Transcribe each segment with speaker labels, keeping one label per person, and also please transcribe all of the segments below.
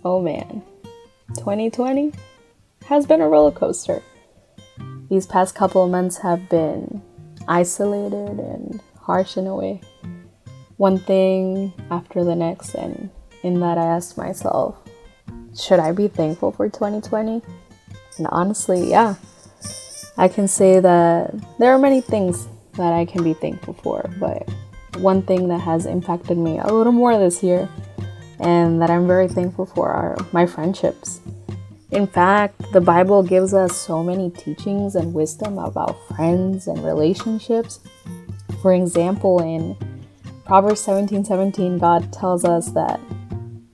Speaker 1: Oh man, 2020 has been a roller coaster. These past couple of months have been isolated and harsh in a way. One thing after the next, and in that I asked myself, should I be thankful for 2020? And honestly, yeah. I can say that there are many things that I can be thankful for, but one thing that has impacted me a little more this year and that I'm very thankful for are my friendships. In fact, the Bible gives us so many teachings and wisdom about friends and relationships. For example, in Proverbs 17:17, God tells us that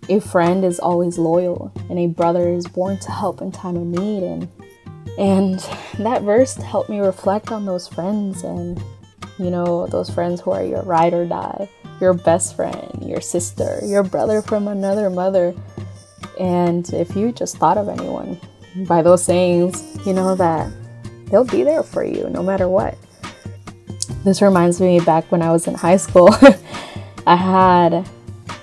Speaker 1: a friend is always loyal and a brother is born to help in time of need. And that verse helped me reflect on those friends and, those friends who are your ride or die, your best friend, your sister, your brother from another mother. And if you just thought of anyone by those sayings, that they'll be there for you no matter what. This reminds me back when I was in high school. I had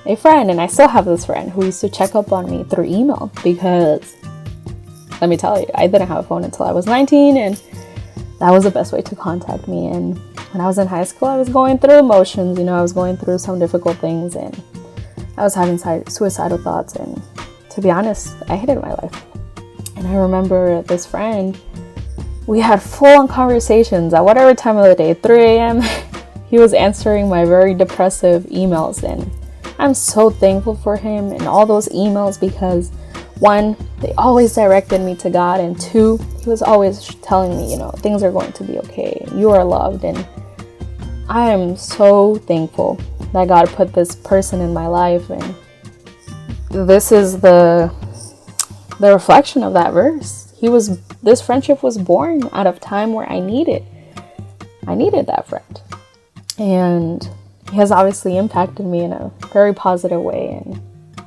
Speaker 1: a friend, and I still have this friend, who used to check up on me through email because, let me tell you, I didn't have a phone until I was 19, and that was the best way to contact me. And when I was in high school, I was going through emotions, I was going through some difficult things, and I was having suicidal thoughts, and to be honest, I hated my life. And I remember this friend, we had full-on conversations at whatever time of the day, 3 a.m. He was answering my very depressive emails, and I'm so thankful for him and all those emails because, one, they always directed me to God, and two, he was always telling me, things are going to be okay, you are loved. And I am so thankful that God put this person in my life, and this is the reflection of that verse. This friendship was born out of time where I needed that friend, and he has obviously impacted me in a very positive way, and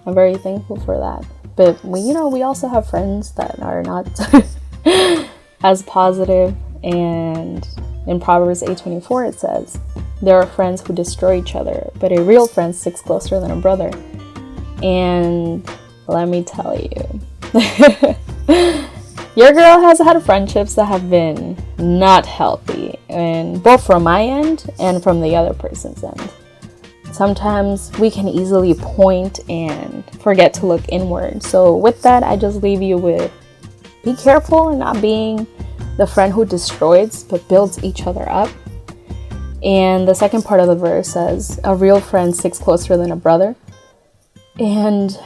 Speaker 1: I'm very thankful for that. But we also have friends that are not as positive, and in Proverbs 8:24 it says, there are friends who destroy each other, but a real friend sticks closer than a brother. And let me tell you, your girl has had friendships that have been not healthy, and both from my end and from the other person's end. Sometimes we can easily point and forget to look inward. So with that, I just leave you with, be careful in not being the friend who destroys but builds each other up. And the second part of the verse says, a real friend sticks closer than a brother. And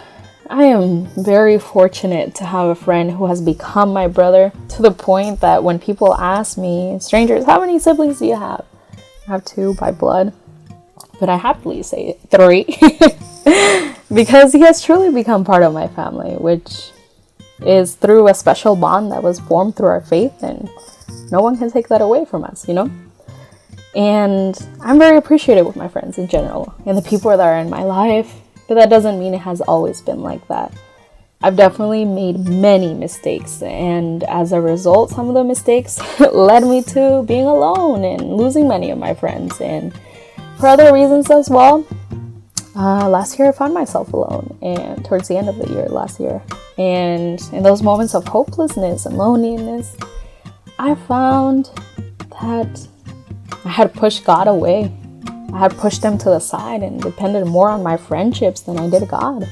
Speaker 1: I am very fortunate to have a friend who has become my brother, to the point that when people ask me, strangers, how many siblings do you have? I have 2 by blood, but I happily say 3 because he has truly become part of my family, which is through a special bond that was formed through our faith, and no one can take that away from us, And I'm very appreciative with my friends in general and the people that are in my life. But that doesn't mean it has always been like that. I've definitely made many mistakes, and as a result, some of the mistakes led me to being alone and losing many of my friends. And for other reasons as well, last year I found myself alone, and towards the end of the year last year. And in those moments of hopelessness and loneliness, I found that I had pushed God away. I had pushed him to the side and depended more on my friendships than I did God.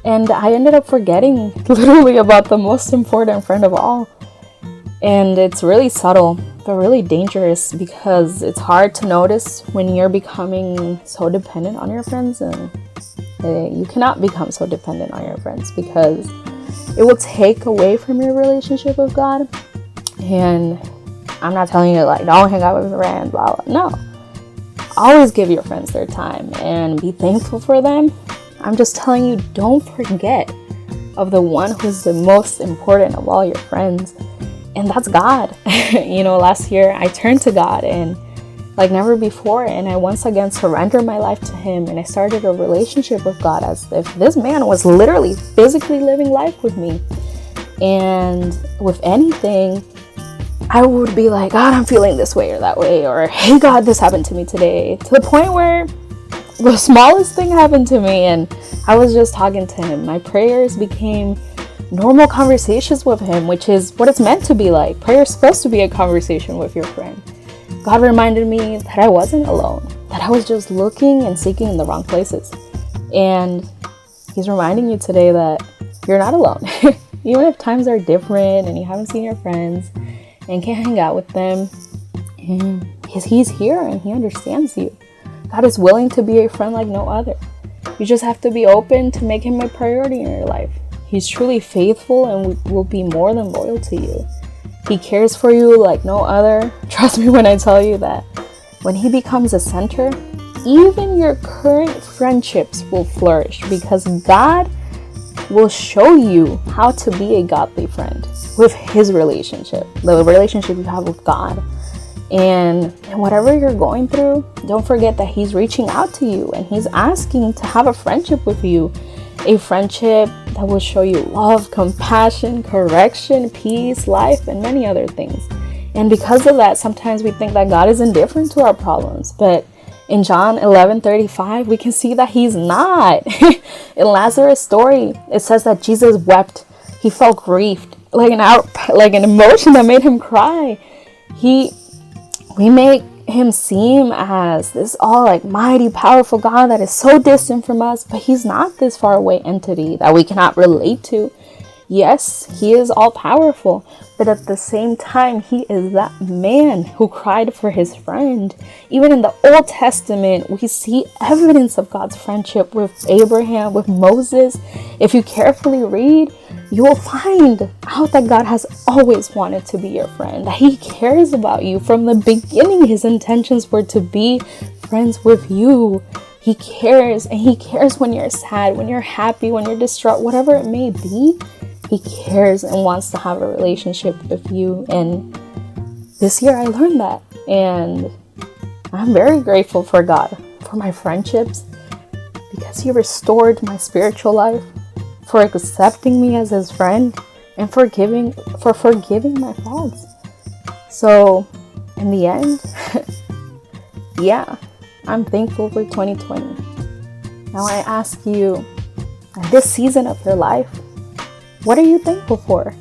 Speaker 1: And I ended up forgetting literally about the most important friend of all. And it's really subtle, but really dangerous, because it's hard to notice when you're becoming so dependent on your friends. And you cannot become so dependent on your friends, because it will take away from your relationship with God. And I'm not telling you, don't hang out with your friends, blah, blah. No. Always give your friends their time and be thankful for them. I'm just telling you, don't forget of the one who's the most important of all your friends, and that's God. Last year I turned to God and like never before, and I once again surrendered my life to him, and I started a relationship with God as if this man was literally physically living life with me. And with anything, I would be like, God, I'm feeling this way or that way, or hey God, this happened to me today, to the point where the smallest thing happened to me and I was just talking to him. My prayers became normal conversations with him, which is what it's meant to be like. Prayer is supposed to be a conversation with your friend. God reminded me that I wasn't alone, that I was just looking and seeking in the wrong places. And he's reminding you today that you're not alone. Even if times are different and you haven't seen your friends and can't hang out with them, he's here and he understands you. God is willing to be a friend like no other. You just have to be open to make him a priority in your life. He's truly faithful and will be more than loyal to you. He cares for you like no other. Trust me when I tell you that when he becomes a center, even your current friendships will flourish because God will show you how to be a godly friend with his relationship, the relationship you have with God. And whatever you're going through, don't forget that he's reaching out to you and he's asking to have a friendship with you, a friendship that will show you love, compassion, correction, peace, life, and many other things. And because of that, sometimes we think that God is indifferent to our problems, but in John 11:35, we can see that he's not. In Lazarus' story, it says that Jesus wept. He felt grieved, like an emotion that made him cry. We make him seem as this all like mighty, powerful God that is so distant from us, but he's not this far away entity that we cannot relate to. Yes, he is all powerful, but at the same time, he is that man who cried for his friend. Even in the Old Testament, we see evidence of God's friendship with Abraham, with Moses. If you carefully read, you will find out that God has always wanted to be your friend, that he cares about you. From the beginning, his intentions were to be friends with you. He cares, and he cares when you're sad, when you're happy, when you're distraught, whatever it may be. He cares and wants to have a relationship with you. And this year I learned that. And I'm very grateful for God, for my friendships, because he restored my spiritual life, for accepting me as his friend, and for forgiving my faults. So in the end, yeah, I'm thankful for 2020. Now I ask you, at this season of your life, what are you thankful for?